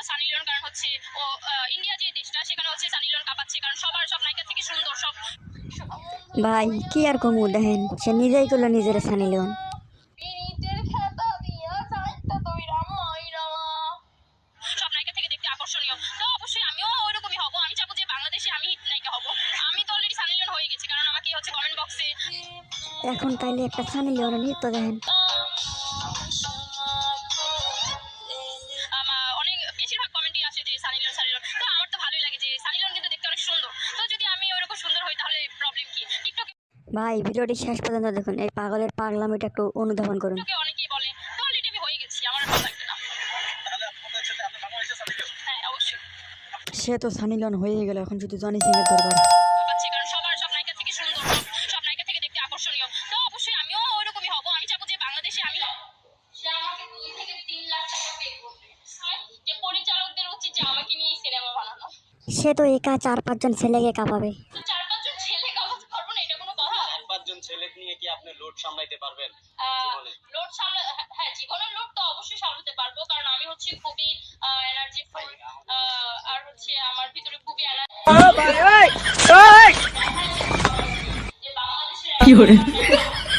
Sunny Leone, কারণ হচ্ছে ও India যে দেশটা সেখানে হচ্ছে সানি লিওন কাঁপাচ্ছে, কারণ সব নায়িকা থেকে সুন্দর সব। ভাই কি আর কমু, দেখেন সে নিজেই করলো নিজের সানি লিওন। সব নায়িকা থেকে দেখতে আকর্ষণীয়, তো অবশ্যই আমিও ওইরকমই হব। আমি চাবো যে বাংলাদেশে আমি হিট নায়িকা হব। আমি তো অলরেডি সানি লিওন হয়ে গেছি, কারণ আমাকে হচ্ছে কমেন্ট বক্সে এখন তাইলে একটা সানি লিওনের নৃত্য দেখেন। অনেক বেশিরভাগ কমেন্টই আসে যে সানি লিওন সানি লিওন, তো আমার তো ভালোই লাগে যে সানি লিওন কিন্তু দেখতে অনেক সুন্দর। তো যদি আমি ওরকম সুন্দর হই তাহলে প্রবলেম কি? টিকটকে ভাই ভিডিওটি শেষ পর্যন্ত দেখুন, এই পাগলের পাগলামিটা একটু অনুধাবন করুন। অনেকেই বলে, তো অলরেডি আমি হয়ে গেছি, আমার আর ভালো লাগবে না। হ্যাঁ অবশ্যই সে তো সানি লিওন হয়ে গেল, এখন শুধু জনি সিং এর দরকার। পাচ্ছি, কারণ সব নায়িকা থেকে সুন্দর সব নায়িকা থেকে দেখতে আকর্ষণীয়, তো অবশ্যই আমিও ওইরকমই হব। আমি চাবো যে বাংলাদেশে আমি সে আমাকে 2 থেকে 3 লাখ টাকা পে করবে। যে পরিচালকদের উচিত যে আমাকে নিয়ে সিনেমা বানানো। সে তো একা 4-5 জন ছেলেকে কাঁপাবে। তো 4-5 জন ছেলে কামাতে পারবো না, এটা কোনো কথা? 4-5 জন ছেলে নিয়ে কি আপনি লোড সামলাইতে পারবেন? লোড সামলা, হ্যাঁ জীবনের লোড তো অবশ্যই সামলাতে পারবো, কারণ আমি হচ্ছে খুবই এনার্জিফুল, আর হচ্ছে আমার ভিতরে খুবই এনার্জি। যে বাংলাদেশের